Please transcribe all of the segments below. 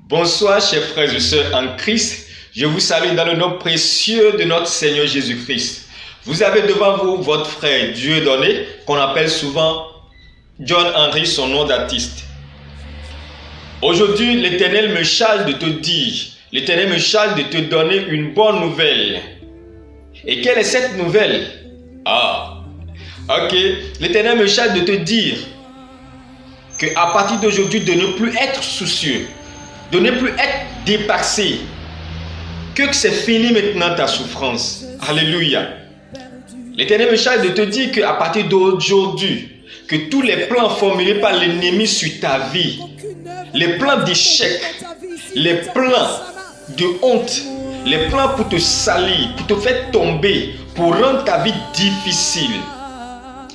Bonsoir chers frères et sœurs en Christ, je vous salue dans le nom précieux de notre Seigneur Jésus-Christ. Vous avez devant vous votre frère Dieudonné, qu'on appelle souvent John Henry, son nom d'artiste. Aujourd'hui, l'Éternel me charge de te dire, l'Éternel me charge de te donner une bonne nouvelle. Et quelle est cette nouvelle? L'Éternel me charge de te dire qu'à partir d'aujourd'hui, de ne plus être soucieux, de ne plus être dépassé, que c'est fini maintenant ta souffrance. Alléluia. L'Éternel me charge de te dire qu'à partir d'aujourd'hui, que tous les plans formulés par l'ennemi sur ta vie, les plans d'échec, les plans de honte, les plans pour te salir, pour te faire tomber, pour rendre ta vie difficile,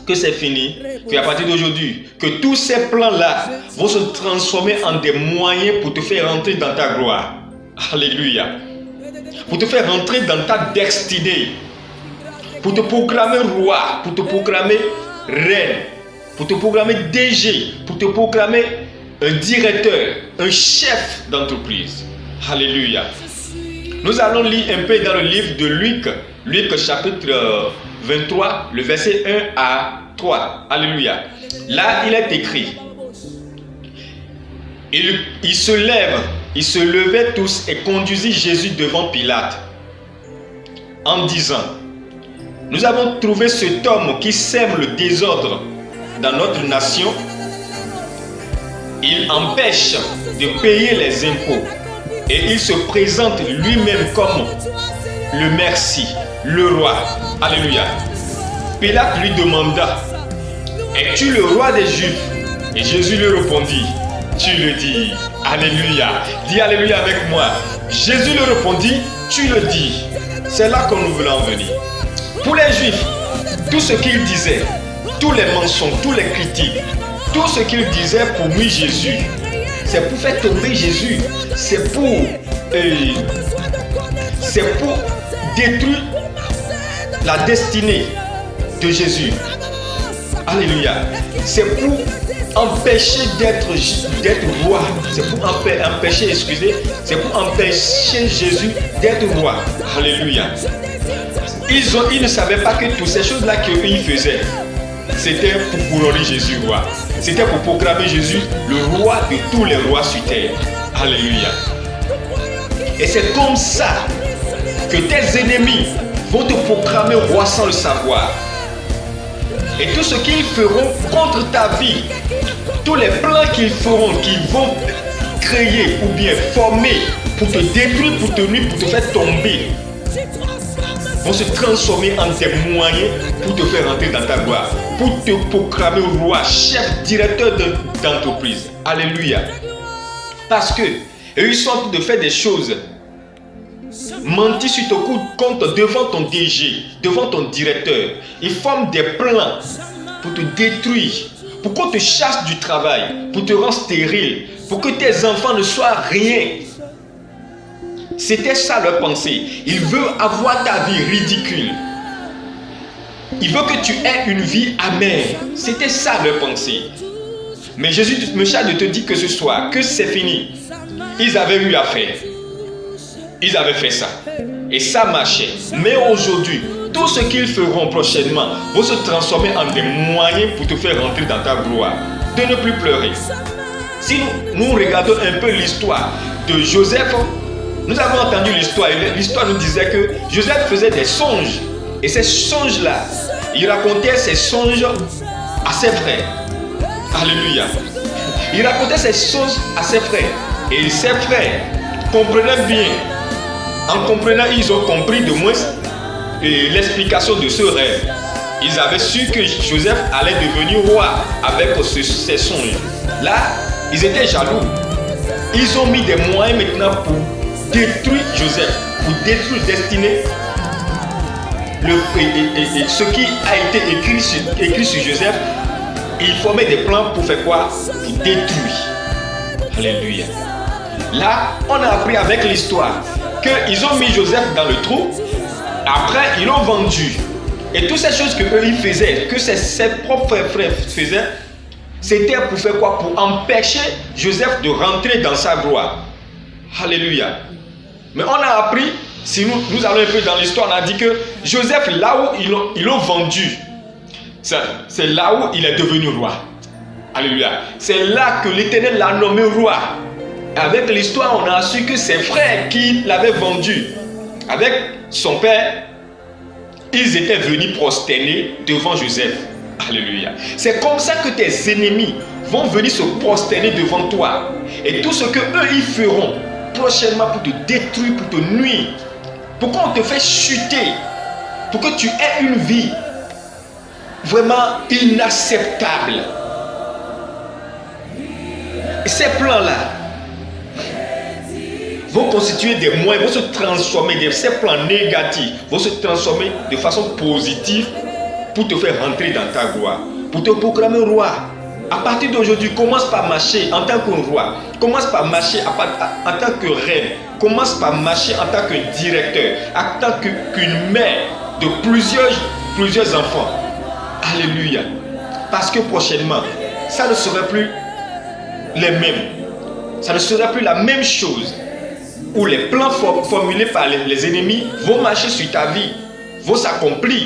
que c'est fini, qu'à partir d'aujourd'hui, que tous ces plans-là vont se transformer en des moyens pour te faire rentrer dans ta gloire. Alléluia. Pour te faire rentrer dans ta destinée, pour te proclamer roi, pour te proclamer reine, pour te proclamer DG, pour te proclamer un directeur, un chef d'entreprise. Alléluia. Nous allons lire un peu dans le livre de Luc chapitre 23, le verset 1 à 3. Alléluia. Là, il est écrit. Ils se levaient tous et conduisit Jésus devant Pilate en disant: nous avons trouvé cet homme qui sème le désordre dans notre nation. Il empêche de payer les impôts et il se présente lui-même comme le Messie, le roi. Alléluia. Pilate lui demanda: es-tu le roi des Juifs? Et Jésus lui répondit: tu le dis. Alléluia. Dis alléluia avec moi. Jésus lui répondit: tu le dis. C'est là que nous voulons en venir. Pour les Juifs, tout ce qu'ils disaient, tous les mensonges, tous les critiques, tout ce qu'ils disaient pour nuire Jésus, c'est pour faire tomber Jésus. C'est pour détruire la destinée de Jésus. Alléluia. C'est pour empêcher d'être roi. C'est pour empêcher Jésus d'être roi. Alléluia. Ils ne savaient pas que toutes ces choses-là qu'ils faisaient, c'était pour couronner Jésus roi. C'était pour proclamer Jésus le roi de tous les rois sur terre. Alléluia. Et c'est comme ça que tes ennemis vont te proclamer roi sans le savoir. Et tout ce qu'ils feront contre ta vie, tous les plans qu'ils feront, qu'ils vont créer ou bien former pour te détruire, pour te nuire, pour te faire tomber, vont se transformer en des moyens pour te faire entrer dans ta gloire, pour te proclamer roi, chef, directeur d'entreprise. Alléluia. Parce que ils sont en train de faire des choses, mentir sur ton compte devant ton DG, devant ton directeur. Ils forment des plans pour te détruire, pour qu'on te chasse du travail, pour te rendre stérile, pour que tes enfants ne soient rien. C'était ça leur pensée. Ils veulent avoir ta vie ridicule. Ils veulent que tu aies une vie amère. C'était ça leur pensée. Mais Jésus me charge de te dire que ce soir, que c'est fini. Ils avaient eu affaire. Ils avaient fait ça. Et ça marchait. Mais aujourd'hui, tout ce qu'ils feront prochainement vont se transformer en des moyens pour te faire rentrer dans ta gloire. De ne plus pleurer. Si nous regardons un peu l'histoire de Joseph, nous avons entendu l'histoire. Et l'histoire nous disait que Joseph faisait des songes. Et ces songes-là, il racontait ces songes à ses frères. Alléluia. Il racontait ces choses à ses frères. Et ses frères comprenaient bien. En comprenant, ils ont compris de moins l'explication de ce rêve. Ils avaient su que Joseph allait devenir roi avec ces songes. Là, ils étaient jaloux. Ils ont mis des moyens maintenant pour détruire Joseph, pour détruire destinée. Ce qui a été écrit sur Joseph, ils formaient des plans pour faire quoi? Pour détruire. Alléluia. Là, on a appris avec l'histoire qu'ils ont mis Joseph dans le trou. Après, ils l'ont vendu. Et toutes ces choses que eux ils faisaient, que ses propres frères faisaient, c'était pour faire quoi? Pour empêcher Joseph de rentrer dans sa gloire. Alléluia. Mais on a appris, si nous allons un peu dans l'histoire, on a dit que Joseph, là où ils l'ont vendu, c'est là où il est devenu roi. Alléluia. C'est là que l'Éternel l'a nommé roi. Avec l'histoire, on a su que ses frères qui l'avaient vendu, avec son père, ils étaient venus prosterner devant Joseph. Alléluia. C'est comme ça que tes ennemis vont venir se prosterner devant toi. Et tout ce que eux ils feront prochainement pour te détruire, pour te nuire, pour qu'on te fait chuter, pour que tu aies une vie vraiment inacceptable. Et ces plans-là vont constituer des moyens, vont se transformer, ces plans négatifs vont se transformer de façon positive pour te faire rentrer dans ta gloire, pour te proclamer roi. À partir d'aujourd'hui, commence par marcher en tant que roi, commence par marcher en tant que reine, commence par marcher en tant que directeur, en tant qu'une mère de plusieurs enfants. Alléluia. Parce que prochainement, ça ne sera plus les mêmes. Ça ne sera plus la même chose. Où les plans formulés par les ennemis vont marcher sur ta vie, vont s'accomplir.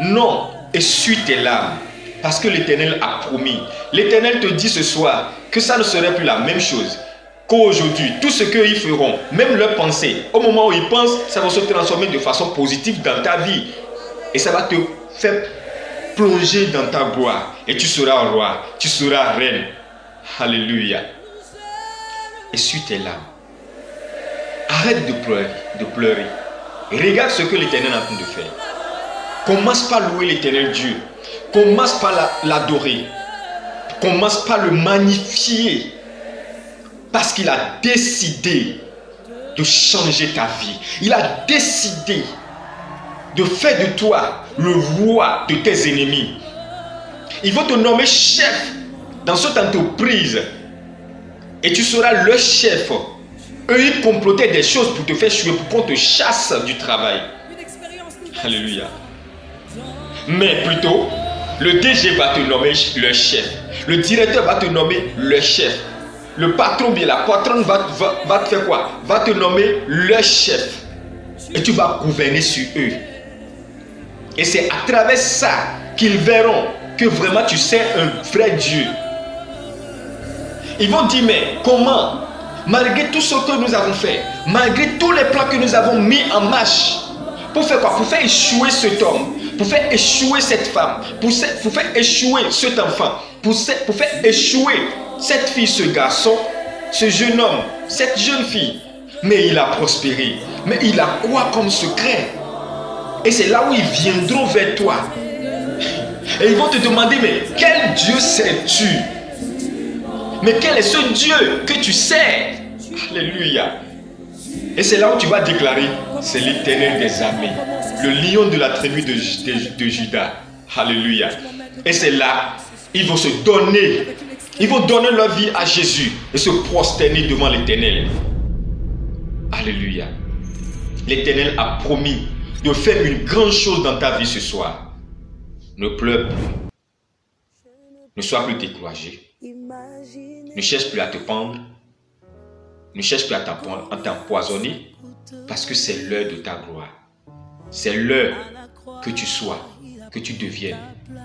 Non, essuie tes larmes. Parce que l'Éternel a promis. L'Éternel te dit ce soir que ça ne serait plus la même chose qu'aujourd'hui. Tout ce qu'ils feront, même leurs pensées, au moment où ils pensent, ça va se transformer de façon positive dans ta vie. Et ça va te faire plonger dans ta gloire. Et tu seras roi, tu seras reine. Alléluia. Essuie tes larmes. Arrête de pleurer. Regarde ce que l'Éternel est en train de faire. Commence par louer l'Éternel Dieu. Commence par l'adorer. Commence par le magnifier. Parce qu'il a décidé de changer ta vie. Il a décidé de faire de toi le roi de tes ennemis. Il va te nommer chef dans cette entreprise. Et tu seras le chef. Eux, ils complotaient des choses pour te faire chuer, pour qu'on te chasse du travail. Alléluia. Mais plutôt, le DG va te nommer le chef. Le directeur va te nommer le chef. Le patron, bien la patronne va te faire quoi? Va te nommer le chef. Et tu vas gouverner sur eux. Et c'est à travers ça qu'ils verront que vraiment tu sais un vrai Dieu. Ils vont dire, mais comment? Malgré tout ce que nous avons fait, malgré tous les plans que nous avons mis en marche, pour faire quoi? Pour faire échouer cet homme, pour faire échouer cette femme, pour faire échouer cet enfant, pour faire échouer cette fille, ce garçon, ce jeune homme, cette jeune fille. Mais il a prospéré. Mais il a quoi comme secret? Et c'est là où ils viendront vers toi. Et ils vont te demander, mais quel Dieu sais-tu? Mais quel est ce Dieu que tu sais? Alléluia. Et c'est là où tu vas déclarer, c'est l'Éternel des armées, le lion de la tribu de Juda. Alléluia. Et c'est là, ils vont se donner, ils vont donner leur vie à Jésus et se prosterner devant l'Éternel. Alléluia. L'Éternel a promis de faire une grande chose dans ta vie ce soir. Ne pleure plus. Ne sois plus découragé. Ne cherche plus à te pendre. Ne cherche plus à t'empoisonner. Parce que c'est l'heure de ta gloire. C'est l'heure que tu sois, que tu deviennes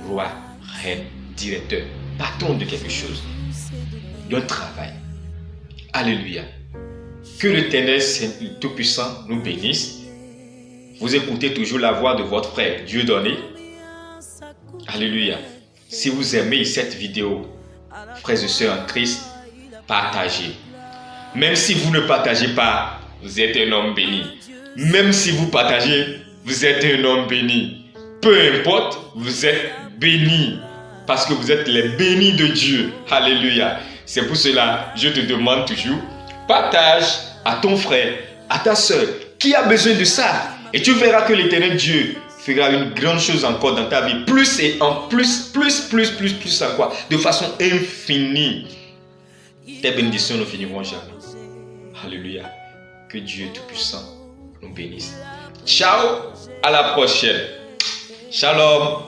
roi, reine, directeur, patron de quelque chose, d'un travail. Alléluia. Que l'Éternel Tout-Puissant nous bénisse. Vous écoutez toujours la voix de votre frère Dieudonné. Alléluia. Si vous aimez cette vidéo, frères et sœurs en Christ, partagez. Même si vous ne partagez pas, vous êtes un homme béni. Même si vous partagez, vous êtes un homme béni. Peu importe, vous êtes béni. Parce que vous êtes les bénis de Dieu. Alléluia. C'est pour cela, je te demande toujours, partage à ton frère, à ta sœur, qui a besoin de ça. Et tu verras que l'Éternel Dieu fera une grande chose encore dans ta vie. Plus et en plus encore. De façon infinie. Tes bénédictions ne finiront jamais. Alléluia. Que Dieu Tout-Puissant nous bénisse. Ciao. À la prochaine. Shalom.